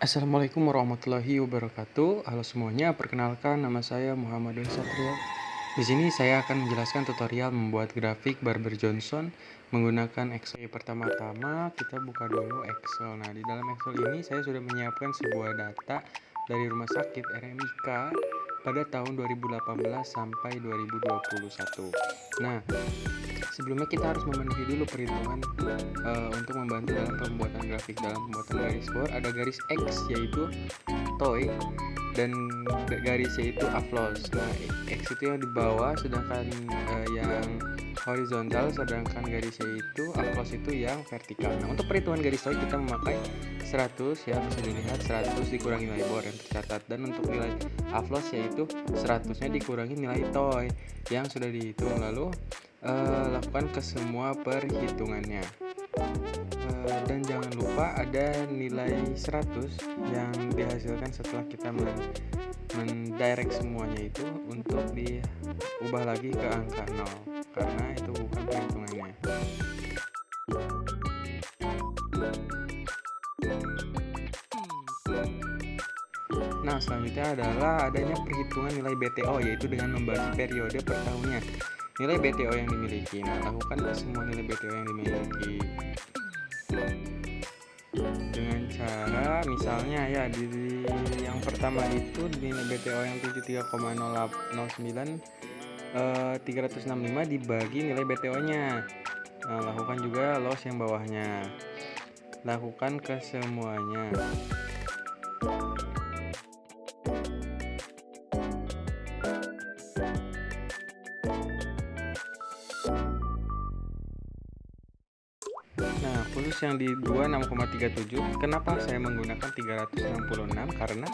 Assalamualaikum warahmatullahi wabarakatuh. Halo semuanya, perkenalkan nama saya Muhammadun Satrio. Di sini saya akan menjelaskan tutorial membuat grafik Barber Johnson menggunakan Excel. Pertama-tama kita buka dulu Excel. Nah, di dalam Excel ini saya sudah menyiapkan sebuah data dari Rumah Sakit RMIK pada tahun 2018 sampai 2021. Nah, sebelumnya kita harus memenuhi dulu perhitungan untuk membantu dalam pembuatan grafik. Dalam pembuatan garis bor ada garis X yaitu toy dan garis yaitu upload. Nah, X itu yang di bawah, sedangkan yang horizontal, sedangkan garis yaitu upload itu yang vertikal. Nah, untuk perhitungan garis toy kita memakai 100 ya, bisa dilihat 100 dikurangi nilai bor yang tercatat, dan untuk nilai upload yaitu 100-nya dikurangi nilai toy yang sudah dihitung. Lalu lakukan ke semua perhitungannya. Dan jangan lupa ada nilai 100 yang dihasilkan setelah kita mendirect semuanya itu untuk diubah lagi ke angka 0 karena itu bukan perhitungannya. Nah, selanjutnya adalah adanya perhitungan nilai BTO, yaitu dengan membagi periode per tahunnya nilai BTO yang dimiliki. Nah, lakukan semua nilai BTO yang dimiliki dengan cara misalnya ya di yang pertama itu nilai BTO yang 73,009 365 dibagi nilai BTO-nya. Nah, lakukan juga loss yang bawahnya. Lakukan ke semuanya. Nah, khusus yang di 26,37, kenapa saya menggunakan 366? Karena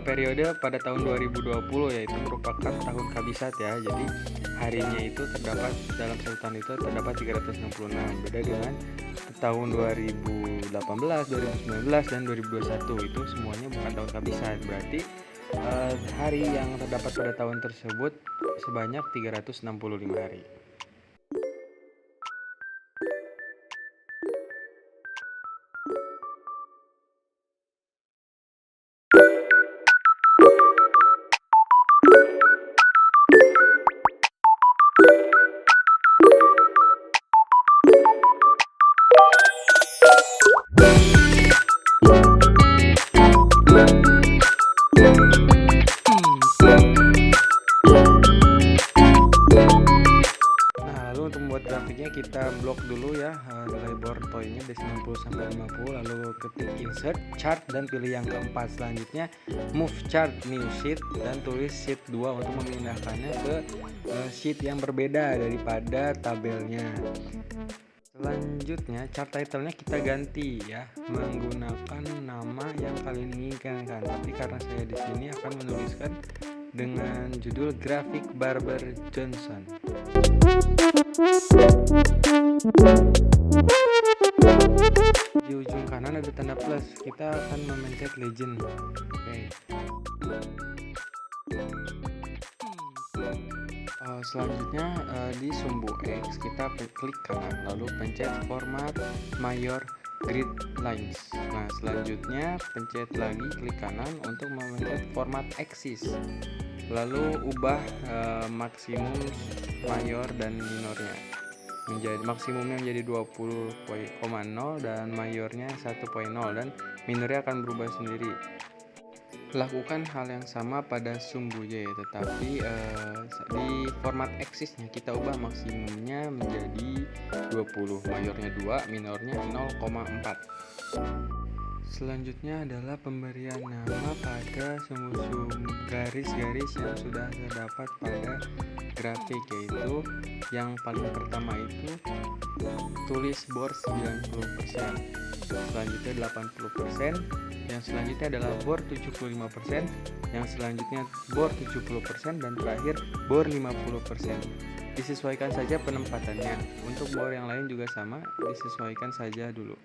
periode pada tahun 2020 yaitu merupakan tahun kabisat ya. Jadi harinya itu terdapat dalam satu tahun itu terdapat 366. Beda dengan tahun 2018, 2019 dan 2021 itu semuanya bukan tahun kabisat. Berarti hari yang terdapat pada tahun tersebut sebanyak 365 hari. Untuk membuat grafiknya kita blok dulu ya, nilai bor toy-nya dari 90 sampai 50, lalu ketik insert chart dan pilih yang keempat. Selanjutnya move chart new sheet dan tulis sheet 2 untuk memindahkannya ke sheet yang berbeda daripada tabelnya. Selanjutnya chart title-nya kita ganti ya menggunakan nama yang kalian inginkan, tapi karena saya di sini akan menuliskan dengan judul grafik Barber Johnson. Di ujung kanan ada tanda plus, kita akan memencet legend. Oke. Selanjutnya di sumbu X kita klik kanan lalu pencet format mayor grid lines. Nah, selanjutnya pencet lagi klik kanan untuk memencet format axis, lalu ubah maksimum mayor dan minornya menjadi maksimumnya menjadi 20,0 dan mayornya 1,0 dan minornya akan berubah sendiri. Lakukan hal yang sama pada sumbu Y, tetapi di format axisnya kita ubah maksimumnya menjadi 20, mayornya 2, minornya 0,4. Selanjutnya adalah pemberian nama pada sumbu-sumbu garis-garis yang sudah terdapat pada grafik, yaitu yang paling pertama itu tulis bor 90%, selanjutnya 80%, yang selanjutnya adalah bor 75%, yang selanjutnya bor 70%, dan terakhir bor 50%. Disesuaikan saja penempatannya. Untuk bor yang lain juga sama, disesuaikan saja dulu.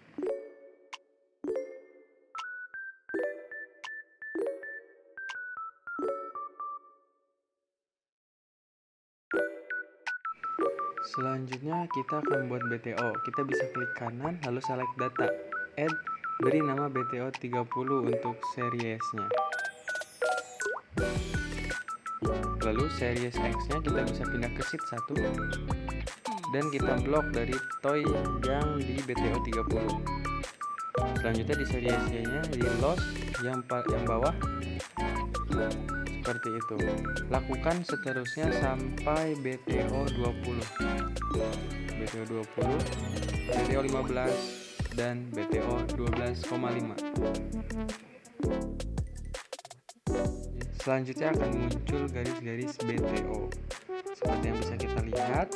Selanjutnya kita akan membuat BTO. Kita bisa klik kanan lalu select data, add beri nama BTO 30 untuk seriesnya. Lalu series X-nya kita bisa pindah ke sheet 1 dan kita blok dari toy yang di BTO 30. Selanjutnya di series Y-nya di loss yang bawah seperti itu. Lakukan seterusnya sampai BTO 20. BTO 20, BTO 15 dan BTO 12,5. Selanjutnya akan muncul garis-garis BTO. Seperti yang bisa kita lihat,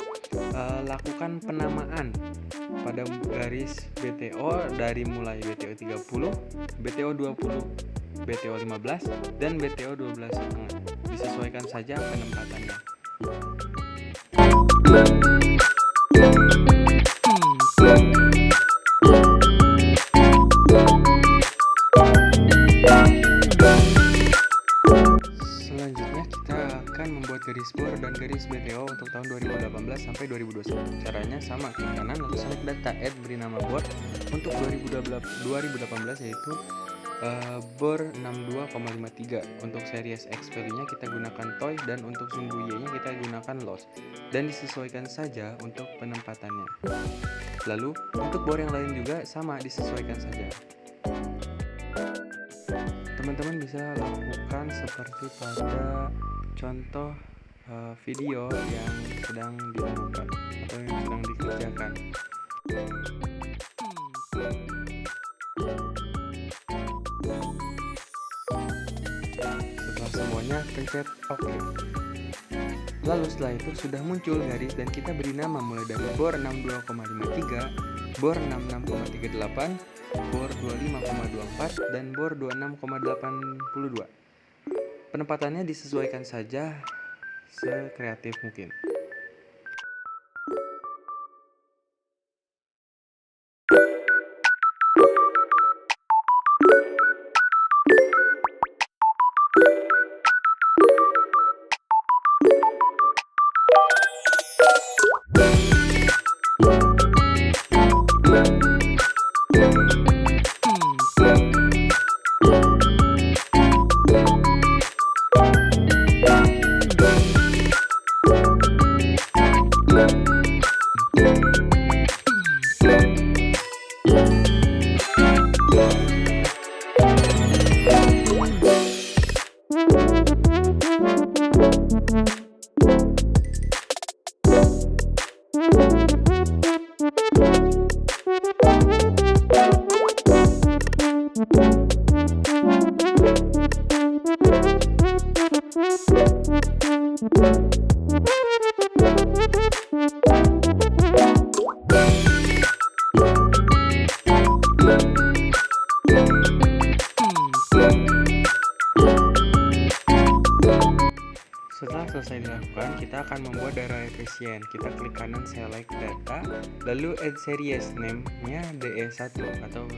lakukan penamaan pada garis BTO dari mulai BTO 30, BTO 20, BTO 15, dan BTO 12,5. Disesuaikan saja penempatannya. Selanjutnya kita akan membuat garis bor dan garis BTO untuk tahun 2018 sampai 2021. Caranya sama, klik kanan lalu select data, add, beri nama bor. Untuk 2018 yaitu bor 62,53. Untuk series X value-nya kita gunakan toy dan untuk sumbu Y-nya kita gunakan loss, dan disesuaikan saja untuk penempatannya. Lalu untuk bor yang lain juga sama, disesuaikan saja. Teman-teman bisa lakukan seperti pada contoh video yang sedang dilakukan atau yang sedang dikerjakan. Setelah semuanya, pencet OK. Lalu setelah itu sudah muncul garis dan kita beri nama mulai dari bor 62,53, bor 66,38, bor 25,24, dan bor 26,82. Penempatannya disesuaikan saja sekreatif mungkin. Setelah selesai dilakukan, kita akan membuat daerah efisien. Kita klik kanan select data, lalu add series name-nya DE1 atau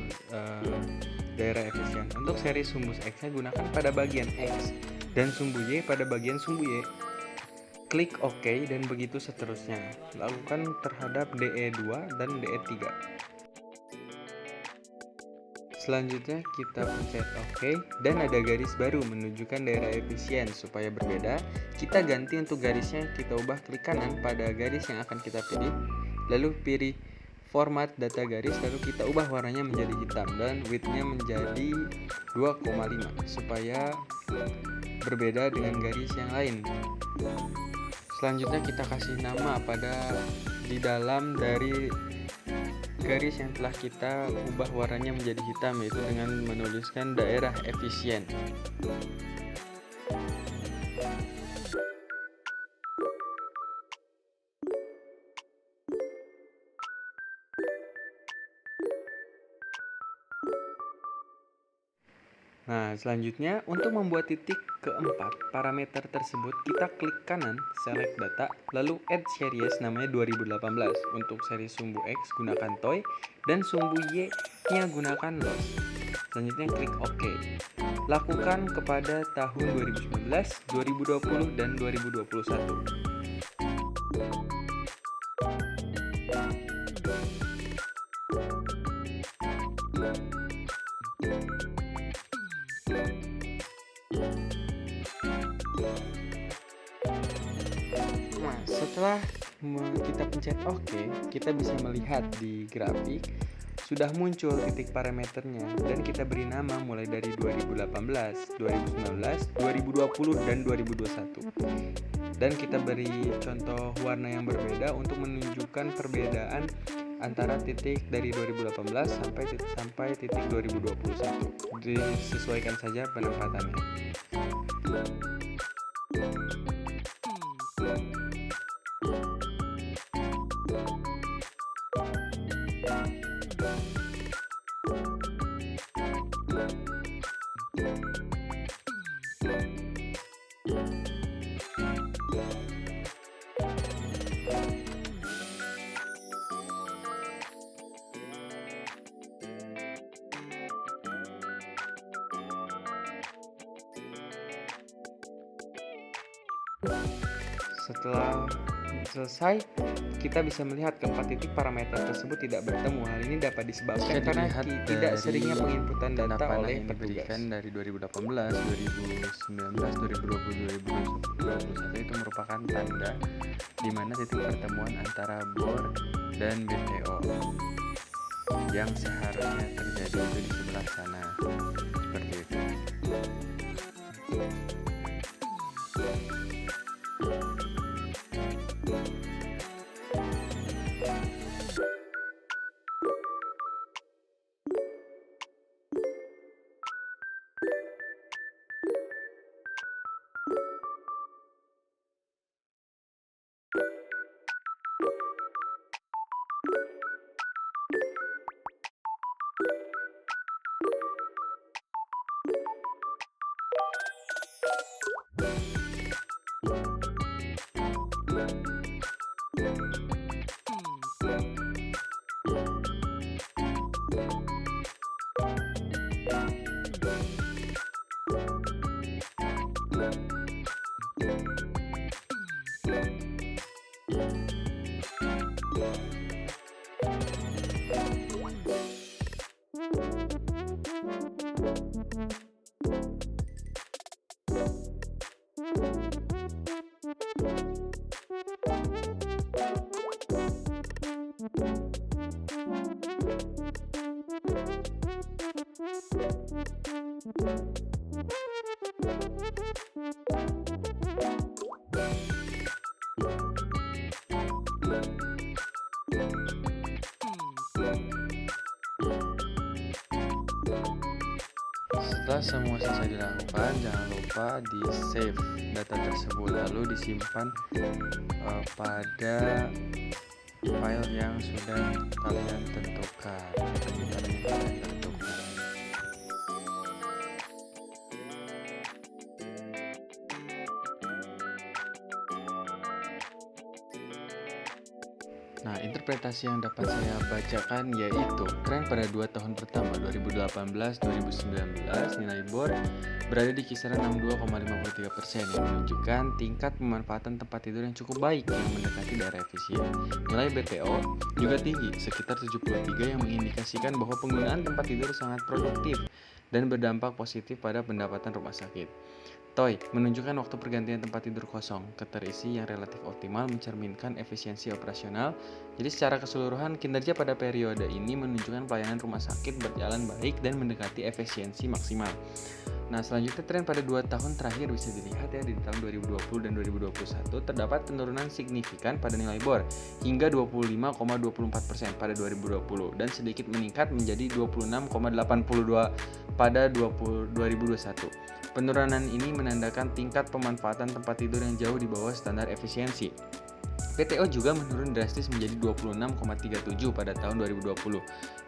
daerah efisien. Untuk seri sumbu X-nya gunakan pada bagian X dan sumbu Y pada bagian sumbu Y. Klik OK dan begitu seterusnya. Lakukan terhadap DE2 dan DE3. Selanjutnya kita pencet OK dan ada garis baru menunjukkan daerah efisien. Supaya berbeda, kita ganti untuk garisnya, kita ubah, klik kanan pada garis yang akan kita pilih, lalu pilih format data garis, lalu kita ubah warnanya menjadi hitam dan width-nya menjadi 2,5 supaya berbeda dengan garis yang lain. Selanjutnya kita kasih nama di dalam dari garis yang telah kita ubah warnanya menjadi hitam, yaitu dengan menuliskan daerah efisien. Nah, selanjutnya untuk membuat titik keempat parameter tersebut, kita klik kanan, select data, lalu add series namanya 2018. Untuk seri sumbu X gunakan toy dan sumbu Y-nya gunakan loss. Selanjutnya klik OK. Lakukan kepada tahun 2019, 2020, dan 2021. Setelah kita pencet OK, kita bisa melihat di grafik sudah muncul titik parameternya dan kita beri nama mulai dari 2018, 2019, 2020, dan 2021. Dan kita beri contoh warna yang berbeda untuk menunjukkan perbedaan antara titik dari 2018 sampai titik 2021. Disesuaikan saja penempatannya. Setelah selesai, kita bisa melihat keempat titik parameter tersebut tidak bertemu. Hal ini dapat disebabkan karena tidak seringnya penginputan data oleh yang petugas. diberikan dari 2018, 2019, 2020, 2021 itu merupakan tanda di mana titik pertemuan antara BOR dan BTO yang seharusnya terjadi itu di sebelah sana, seperti itu. Setelah semua selesai dilakukan, jangan lupa di save data tersebut lalu disimpan pada file yang sudah kalian tentukan, Nah, interpretasi yang dapat saya bacakan yaitu tren pada 2 tahun pertama 2018-2019 nilai BOR berada di kisaran 62,53% yang menunjukkan tingkat pemanfaatan tempat tidur yang cukup baik yang mendekati daerah efisien. Nilai BTO juga tinggi, sekitar 73 yang mengindikasikan bahwa penggunaan tempat tidur sangat produktif dan berdampak positif pada pendapatan rumah sakit. TOI menunjukkan waktu pergantian tempat tidur kosong, keterisi yang relatif optimal mencerminkan efisiensi operasional. Jadi secara keseluruhan kinerja pada periode ini menunjukkan pelayanan rumah sakit berjalan baik dan mendekati efisiensi maksimal. Nah, selanjutnya tren pada 2 tahun terakhir bisa dilihat ya di tahun 2020 dan 2021 terdapat penurunan signifikan pada nilai BOR hingga 25,24% pada 2020 dan sedikit meningkat menjadi 26,82 pada 2021. Penurunan ini menandakan tingkat pemanfaatan tempat tidur yang jauh di bawah standar efisiensi. PTO juga menurun drastis menjadi 26,37 pada tahun 2020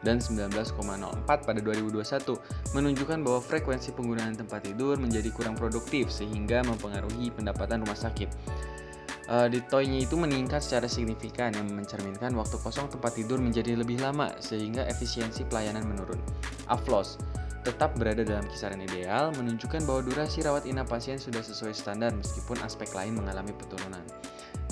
dan 19,04 pada 2021, menunjukkan bahwa frekuensi penggunaan tempat tidur menjadi kurang produktif sehingga mempengaruhi pendapatan rumah sakit. Di TOI-nya itu meningkat secara signifikan yang mencerminkan waktu kosong tempat tidur menjadi lebih lama sehingga efisiensi pelayanan menurun. AFLOS tetap berada dalam kisaran ideal, menunjukkan bahwa durasi rawat inap pasien sudah sesuai standar meskipun aspek lain mengalami penurunan.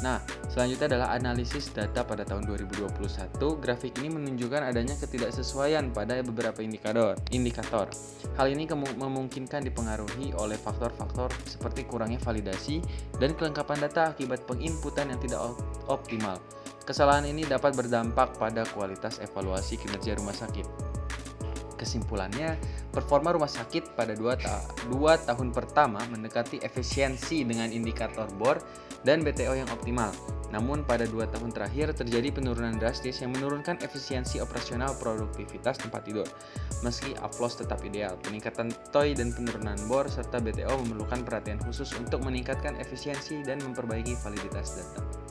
Nah, selanjutnya adalah analisis data pada tahun 2021. Grafik ini menunjukkan adanya ketidaksesuaian pada beberapa indikator. Hal ini memungkinkan dipengaruhi oleh faktor-faktor seperti kurangnya validasi dan kelengkapan data akibat penginputan yang tidak optimal. Kesalahan ini dapat berdampak pada kualitas evaluasi kinerja rumah sakit. Kesimpulannya, performa rumah sakit pada 2 tahun pertama mendekati efisiensi dengan indikator BOR dan BTO yang optimal. Namun pada 2 tahun terakhir terjadi penurunan drastis yang menurunkan efisiensi operasional produktivitas tempat tidur. Meski AFLOS tetap ideal, peningkatan TOI dan penurunan BOR serta BTO memerlukan perhatian khusus untuk meningkatkan efisiensi dan memperbaiki validitas data.